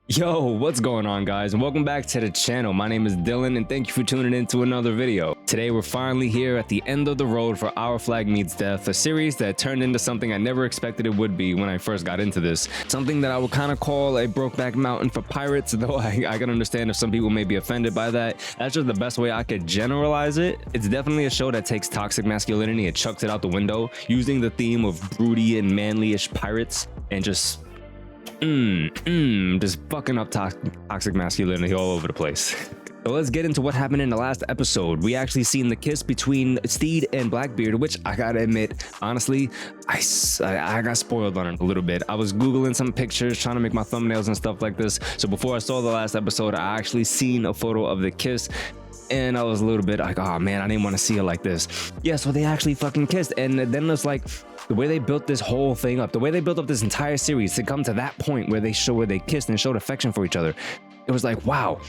Yo, what's going on, guys, and welcome back to the channel. My name is Dylan and thank you for tuning in to another video. Today we're finally here at the end of the road for Our Flag Meets Death, a series that turned into something I never expected it would be when I first got into this. Something that I would kind of call a Brokeback Mountain for pirates, though I can understand if some people may be offended by that. That's just the best way I could generalize it. It's definitely a show that takes toxic masculinity and chucks it out the window, using the theme of broody and manly-ish pirates and just fucking up toxic masculinity all over the place. So let's get into what happened in the last episode. We actually seen the kiss between Steed and Blackbeard, which I gotta admit, honestly, I got spoiled on it a little bit. I was googling some pictures, trying to make my thumbnails and stuff like this. So before I saw the last episode, I actually seen a photo of the kiss, and I was a little bit like, oh man, I didn't want to see it like this. Yeah, so they actually fucking kissed, and then it's like the way they built this whole thing up, the way they built up this entire series to come to that point where they kissed and showed affection for each other. It was like, wow,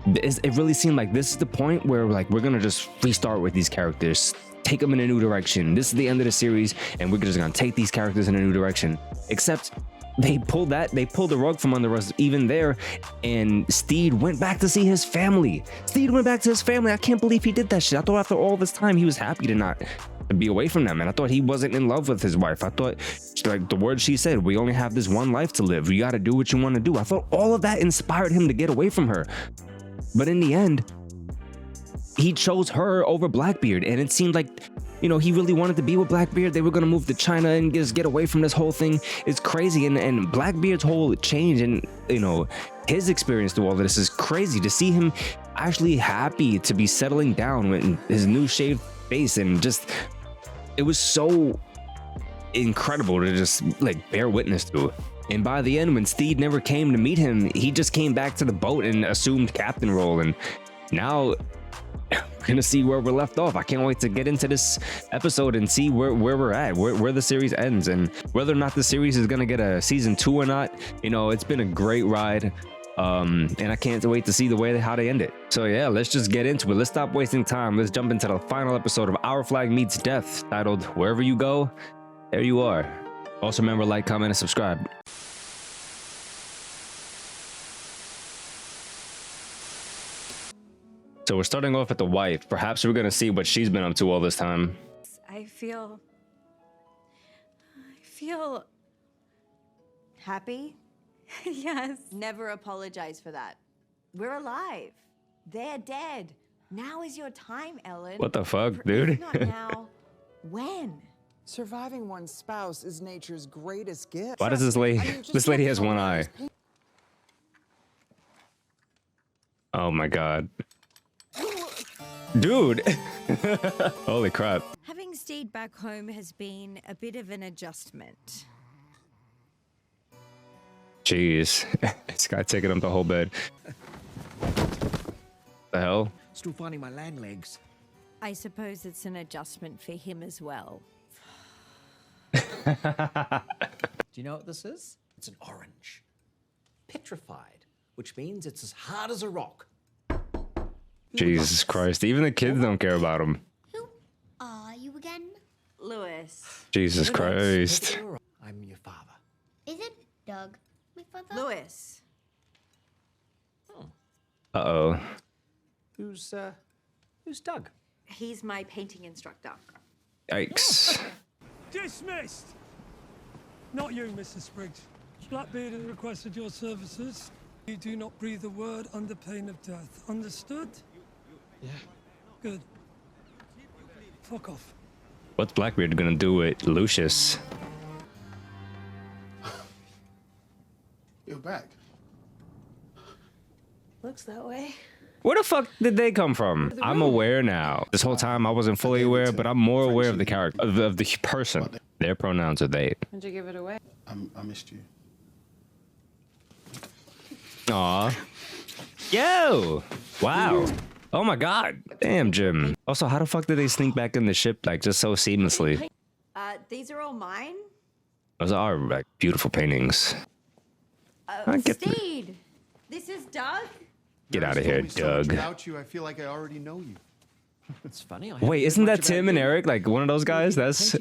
it really seemed like this is the point where like we're gonna just restart with these characters, take them in a new direction. This is the end of the series, and we're just gonna take these characters in a new direction. Except they pulled the rug from under us even there, and Steed went back to see his family. Steed went back to his family. I can't believe he did that shit. I thought after all this time he was happy to be away from them, and I thought he wasn't in love with his wife. I thought, like the words she said, we only have this one life to live. You got to do what you want to do. I thought all of that inspired him to get away from her, but in the end he chose her over Blackbeard, and it seemed like, you know, he really wanted to be with Blackbeard. They were gonna move to China and just get away from this whole thing. It's crazy, and Blackbeard's whole change and, you know, his experience through all of this is crazy. To see him actually happy to be settling down with his new shaved face, and just, it was so incredible to just like bear witness to. And by the end, when Steed never came to meet him, he just came back to the boat and assumed captain role, and now we're gonna see where we're left off. I can't wait to get into this episode and see where we're at, where the series ends, and whether or not the series is gonna get a season 2 or not. You know, it's been a great ride, and I can't wait to see how they end it. So yeah, let's just get into it. Let's stop wasting time. Let's jump into the final episode of Our Flag Meets Death, titled Wherever You Go, There You Are. Also remember, like, comment, and subscribe. So we're starting off at the wife. Perhaps we're gonna see what she's been up to all this time. I feel happy. Yes. Never apologize for that. We're alive. They're dead. Now is your time, Ellen. What the fuck, dude? If not now, when? Surviving one's spouse is nature's greatest gift. Why does this lady has one eye? Oh my god. Dude. Holy crap. Having Steed back home has been a bit of an adjustment. Jeez. This guy taking up the whole bed. The hell? Still finding my land legs. I suppose it's an adjustment for him as well. Do you know what this is? It's an orange. Petrified, which means it's as hard as a rock. Jesus Christ. Even the kids don't care about him. Who are you again? Lewis. Jesus Christ. I'm your father. Is it Doug, my father? Lewis. Uh-oh. Who's Doug? He's my painting instructor. Yikes. Dismissed! Not you, Mr. Spriggs. Blackbeard has requested your services. You do not breathe a word under pain of death. Understood? Yeah. Good. Fuck off. What's Blackbeard gonna do with Lucius? You're back. Looks that way. Where the fuck did they come from? I'm aware now. This whole time I wasn't fully aware, but I'm more aware of the character, of the person. Their pronouns are they. When'd you give it away? I missed you. Aw. Yo! Wow. Oh my god. Damn, Jim. Also, how the fuck did they sneak back in the ship, like, just so seamlessly? These are all mine? Those are, like, beautiful paintings. I get Steed, this is Doug? Get out of here, Doug. Without you, I feel like I already know you. It's funny. Wait, isn't that Tim and Eric? Like one of those guys? That's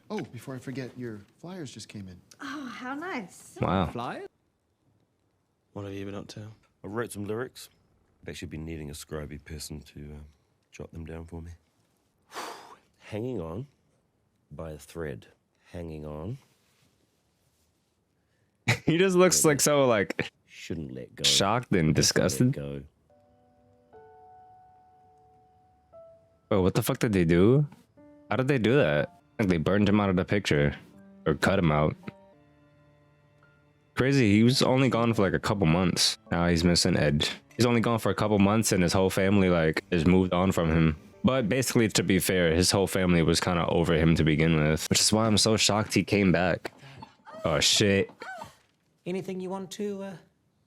Oh, before I forget, your flyers just came in. Oh, how nice. wow. Flyers? What have you been up to? I wrote some lyrics. I've actually been needing a scribey person to jot them down for me. Hanging on by a thread. Hanging on. He just looks like so like Shouldn't let go. shocked and disgusted. Go. Bro, what the fuck did they do? How did they do that? Like they burned him out of the picture or cut him out. Crazy, he was only gone for like a couple months. Now he's missing Ed. He's only gone for a couple months and his whole family like has moved on from him. But basically, to be fair, his whole family was kind of over him to begin with, which is why I'm so shocked he came back. Oh shit. Anything you want to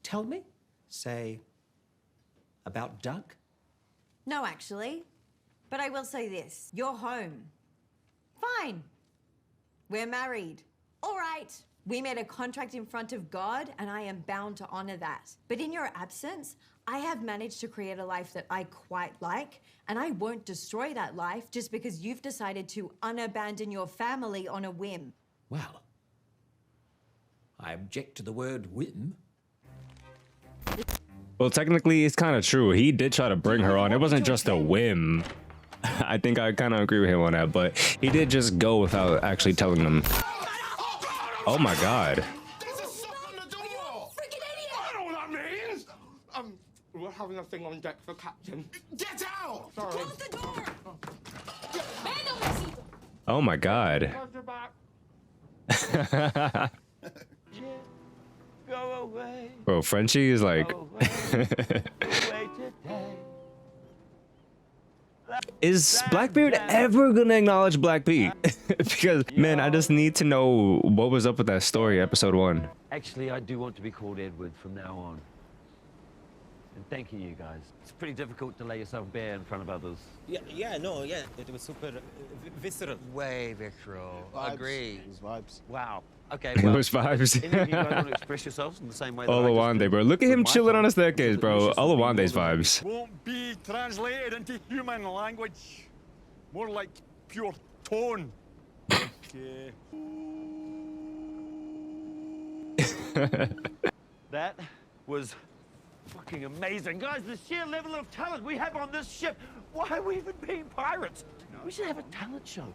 tell me? Say, about Doug? No, actually. But I will say this. You're home. Fine. We're married. All right. We made a contract in front of God, and I am bound to honor that. But in your absence, I have managed to create a life that I quite like, and I won't destroy that life just because you've decided to unabandon your family on a whim. Well, I object to the word whim. Well, technically, it's kind of true. He did try to bring her on. It wasn't just a whim. I think I kind of agree with him on that, but he did just go without actually telling them. Oh my God. There's a sock on the door! Freaking idiot! I don't know what that means! We're having a thing on deck for Captain. Get out! Sorry. Close the door! Oh my God. Watch your back. Go away. Bro, Frenchie is like... Go away today. Is Blackbeard ever gonna acknowledge Black Pete? Because, man, I just need to know what was up with that story, episode 1. Actually, I do want to be called Edward from now on. And thank you, you guys. It's pretty difficult to lay yourself bare in front of others. Yeah, no, it was super visceral. Way visceral. Agree. It was vibes. Wow. Okay, It well, was vibes. any of you guys want to express yourselves in the same way that I just Olawande, did bro. Look at him with my chilling on the thoughts? staircase, bro. Delicious and Olawande's being vibes. Won't be translated into human language. More like pure tone. Okay. That was fucking amazing. Guys, the sheer level of talent we have on this ship. Why are we even being pirates? We should have a talent show.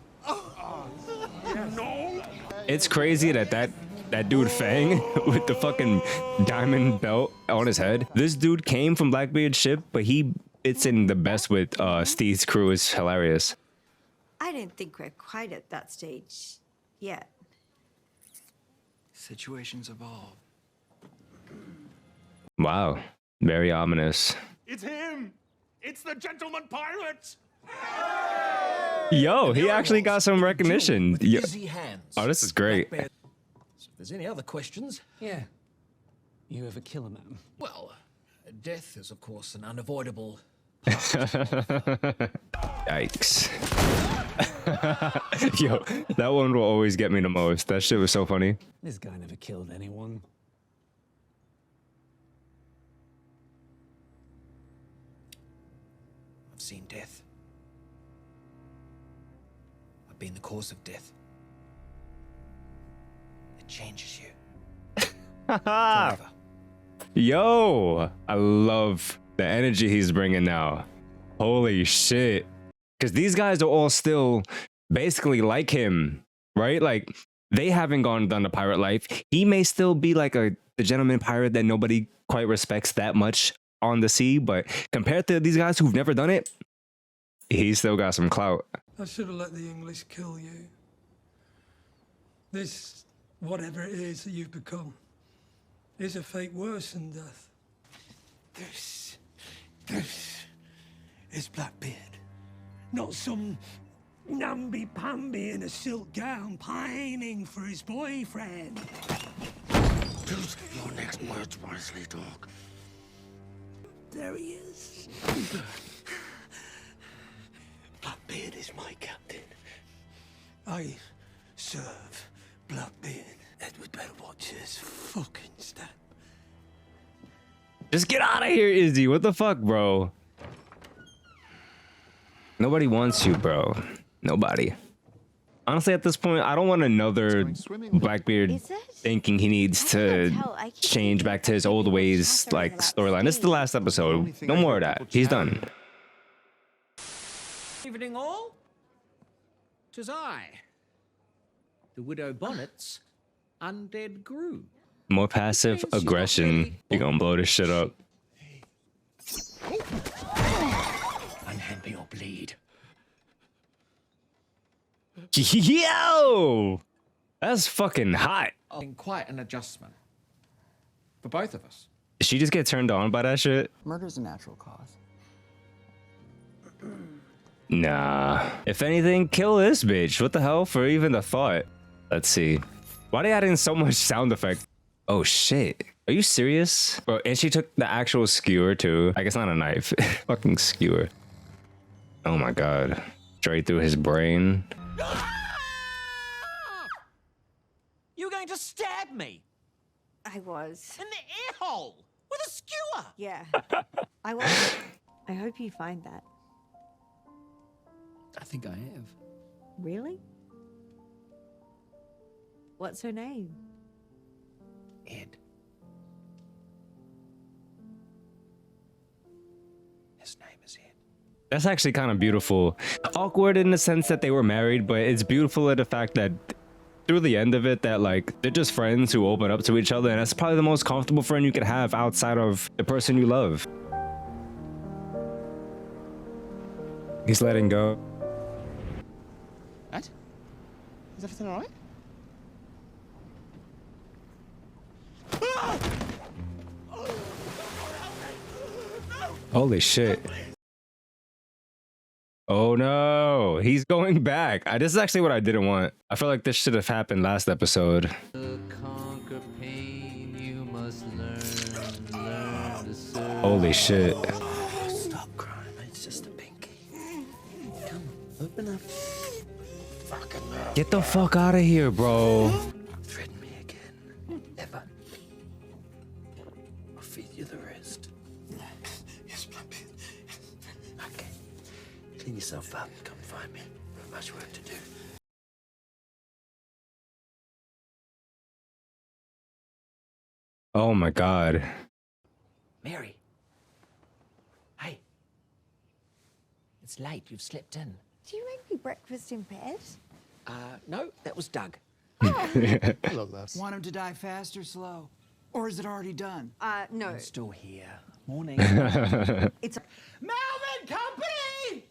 No. It's crazy that dude Fang with the fucking diamond belt on his head. This dude came from Blackbeard's ship, but he fits in the best with Steed's crew. Is hilarious. I don't think we're quite at that stage yet. Situations evolve. Wow, very ominous. It's him. It's the gentleman pirate. Yo, he actually got some recognition. Yo. Busy hands. Oh, this is great. So if there's any other questions, Yeah. You ever kill a man? well, death is, of course, an unavoidable. Yikes. Yo, that one will always get me the most. That shit was so funny. This guy never killed anyone. I've seen death. I've been the cause of death. It changes you. Forever. Yo, I love the energy he's bringing now. Holy shit. Because these guys are all still basically like him, right? Like, they haven't done the pirate life. He may still be like the gentleman pirate that nobody quite respects that much on the sea, but compared to these guys who've never done it, he's still got some clout. I should have let the English kill you. This, whatever it is that you've become, is a fate worse than death. This is Blackbeard. Not some namby-pamby in a silk gown pining for his boyfriend. Choose your next words wisely, dog. There he is. Blackbeard is my captain. I serve Blackbeard. Edward better watch his fucking step. Just get out of here, Izzy. What the fuck, bro? Nobody wants you, bro. Nobody. Honestly, at this point, I don't want another Blackbeard Is it? thinking he needs to tell. I keep change back to his old ways, like storyline. This is the last episode. No more of that. He's done. Evening all. 'Tis I, the Widow Bonnet's undead groom. More passive aggression. You're gonna blow this shit up. Unhand me or bleed. Yo! That's fucking hot. Quite an adjustment for both of us. Did she just get turned on by that shit? Murder's a natural cause. Nah. If anything, kill this bitch. What the hell? For even the thought. Let's see. Why they add in so much sound effect? Oh shit. Are you serious? Bro, and she took the actual skewer too. Like, it's not a knife. Fucking skewer. Oh my god. Straight through his brain. You were going to stab me I was. in the ear hole with a skewer. Yeah. I was. I hope you find that. I think I have. Really? What's her name? Ed. His name is Ed. That's actually kind of beautiful. Awkward in the sense that they were married, but it's beautiful in the fact that through the end of it, that like they're just friends who open up to each other, and that's probably the most comfortable friend you could have outside of the person you love. He's letting go. What? Is everything alright? Holy shit. Oh no, he's going back. This is actually what I didn't want. I feel like this should have happened last episode. Holy shit. Stop crying. It's just a pinky. Come on, open up. Fucking mouth. Get the fuck out of here, bro. Threaten me again. Ever. I'll feed you the rest. Yes, Blackbeard. Okay. Clean yourself up. Come find me. We've much work to do. Oh my god. Mary. Hey. It's late. You've slept in. Do you make me breakfast in bed? No, that was Doug. Hello, lass. Want him to die fast or slow? Or is it already done? No. I'm still here. Morning. It's Melvin Company!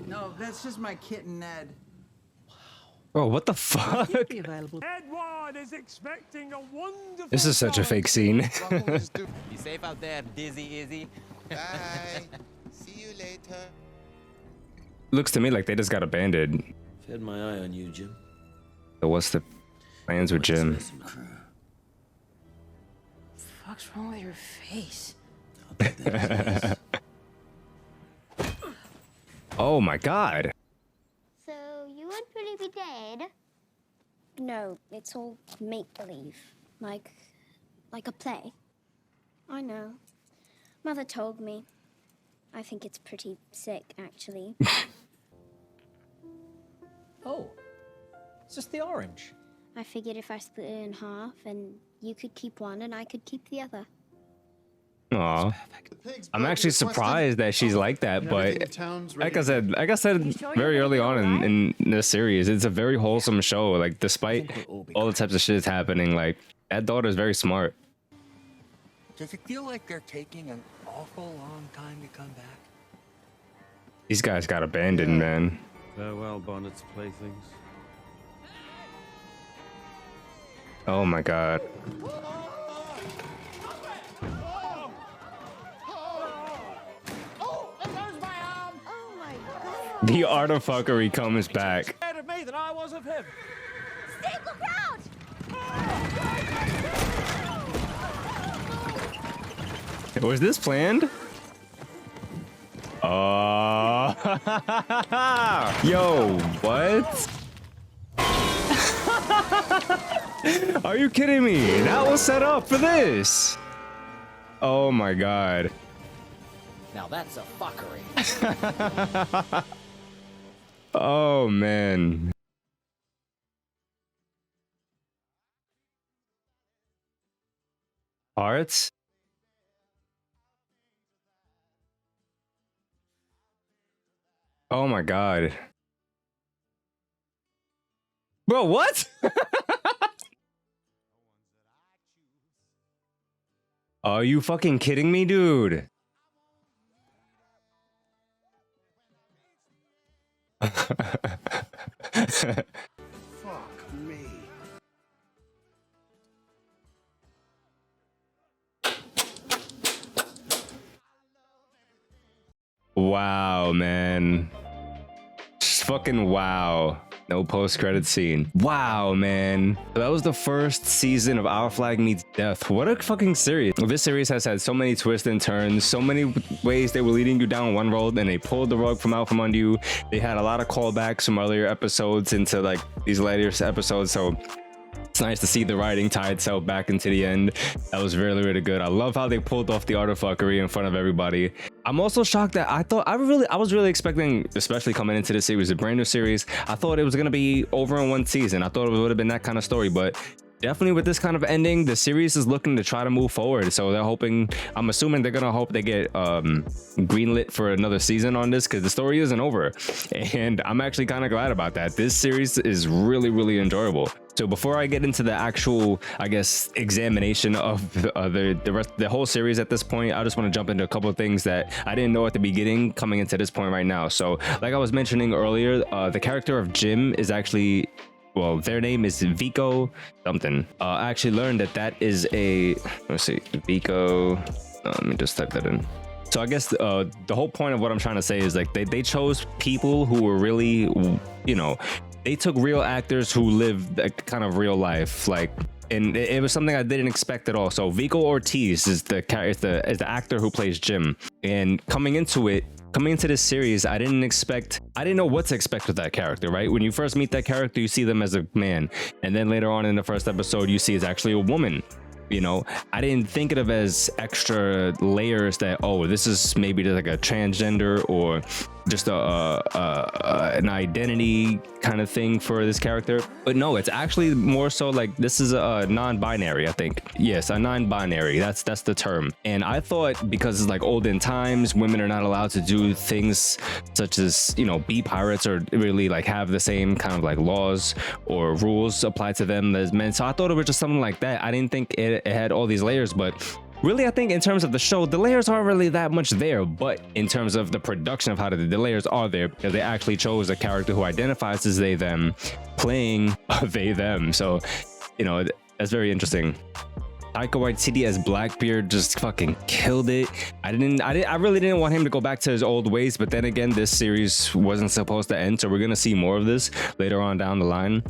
No, that's just my kitten, Ned. Bro, what the fuck? Edward is expecting a wonderful. This is such a fake scene. Be safe out there, Dizzy Izzy. Bye. See you later. Looks to me like they just got abandoned. I've had my eye on you, Jim. So what's the plans with Jim? What's wrong with your face? Oh my god. So you want to be dead? No, it's all make-believe. Like a play. I know. Mother told me. I think it's pretty sick, actually. Oh. It's just the orange. I figured if I split it in half, and you could keep one, and I could keep the other. Aw. I'm actually surprised that she's like that, but like I said very early on in this series, it's a very wholesome show. Like, despite all the types of shit that's happening, like, that daughter is very smart. Does it feel like they're taking an awful long time to come back? These guys got abandoned, man. Farewell, Bonnet's playthings. Oh my god. The artifuckery comes back. Better of me than I was of him. Steed, look out! Was this planned? Yo, what? Are you kidding me? That was set up for this. Oh my god. Now that's a fuckery. Oh man. Hearts? Oh my god. Bro, what? Are you fucking kidding me, dude? Fuck me. Wow, man. Just fucking wow. No post-credit scene. Wow, man. That was the first season of Our Flag Meets Death. What a fucking series. This series has had so many twists and turns, so many ways they were leading you down one road and they pulled the rug from out from under you. They had a lot of callbacks from earlier episodes into like these later episodes. So it's nice to see the writing tie itself back into the end. That was really, really good. I love how they pulled off the art of fuckery in front of everybody. I'm also shocked that I was really expecting, especially coming into this series, a brand new series, I thought it was going to be over in one season. I thought it would have been that kind of story, but definitely with this kind of ending, the series is looking to try to move forward. So they're hoping, I'm assuming they're gonna hope they get greenlit for another season on this, because the story isn't over, and I'm actually kind of glad about that. This series is really, really enjoyable. So before I get into the actual, I guess, examination of the whole series at this point, I just want to jump into a couple of things that I didn't know at the beginning coming into this point right now. So like I was mentioning earlier, the character of Jim is actually, well, their name is Vico something. I actually learned that is a, let's see, Vico, let me just type that in. So I guess the whole point of what I'm trying to say is like they chose people who were really, you know, they took real actors who lived a kind of real life, like, and it was something I didn't expect at all. So Vico Ortiz is the actor who plays Jim, and coming into this series, I didn't know what to expect with that character, right? When you first meet that character, you see them as a man, and then later on in the first episode, you see it's actually a woman. You know, I didn't think of it as extra layers that, oh, this is maybe like a transgender or just an identity kind of thing for this character. But no, it's actually more so like this is a non-binary, I think. Yes, a non-binary, that's the term. And I thought because it's like olden times, women are not allowed to do things such as, you know, be pirates or really like have the same kind of like laws or rules applied to them as men. So I thought it was just something like that. I didn't think it had all these layers, but really, I think in terms of the show, the layers aren't really that much there, but in terms of the production of how the layers are there, because they actually chose a character who identifies as they, them, playing they, them. So, you know, that's very interesting. Taika Waititi as Blackbeard just fucking killed it. I really didn't want him to go back to his old ways, but then again, this series wasn't supposed to end, so we're gonna see more of this later on down the line.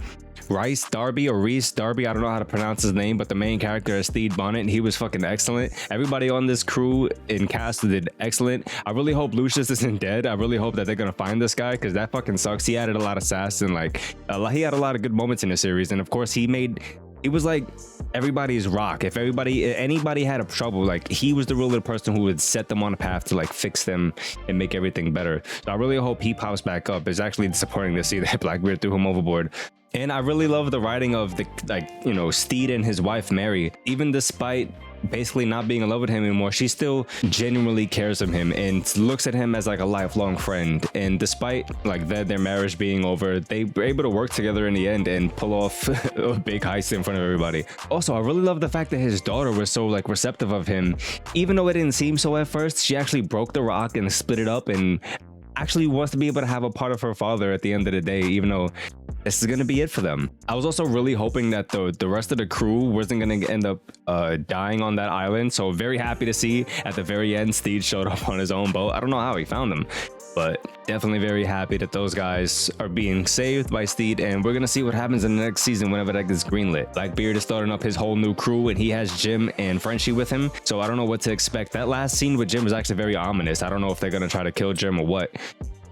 Rhys Darby or Rhys Darby, I don't know how to pronounce his name, but the main character is Steed, and he was fucking excellent. Everybody on this crew in cast did excellent. I really hope Lucius isn't dead. I really hope that they're gonna find this guy, because that fucking sucks. He added a lot of sass and like he had a lot of good moments in the series, and of course he was like everybody's rock. If anybody had a trouble, like he was the real person who would set them on a path to like fix them and make everything better. So I really hope he pops back up. It's actually disappointing to see that Blackbeard threw him overboard. And I really love the writing of the, like, you know, Steed and his wife Mary. Even despite basically not being in love with him anymore, she still genuinely cares of him and looks at him as like a lifelong friend. And despite like their marriage being over, they were able to work together in the end and pull off a big heist in front of everybody. Also, I really love the fact that his daughter was so like receptive of him. Even though it didn't seem so at first, she actually broke the rock and split it up and actually wants to be able to have a part of her father at the end of the day, even though this is gonna be it for them. I was also really hoping that the rest of the crew wasn't gonna end up dying on that island, so very happy to see at the very end Steed showed up on his own boat. I don't know how he found them, but definitely very happy that those guys are being saved by Steed, and we're gonna see what happens in the next season whenever that gets greenlit. Blackbeard is starting up his whole new crew, and he has Jim and Frenchie with him, so I don't know what to expect. That last scene with Jim was actually very ominous. I don't know if they're gonna try to kill Jim or what.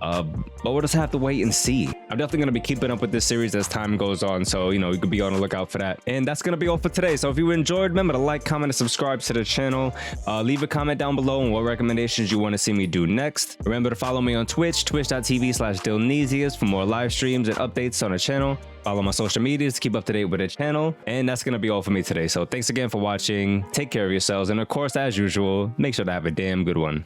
But we'll just have to wait and see. I'm definitely going to be keeping up with this series as time goes on, so you know, you could be on the lookout for that. And that's going to be all for today. So if you enjoyed, remember to like, comment, and subscribe to the channel. Leave a comment down below on what recommendations you want to see me do next. Remember to follow me on Twitch, twitch.tv/Dilnezius for more live streams and updates on the channel. Follow my social medias to keep up to date with the channel. And that's going to be all for me today. So thanks again for watching. Take care of yourselves. And of course, as usual, make sure to have a damn good one.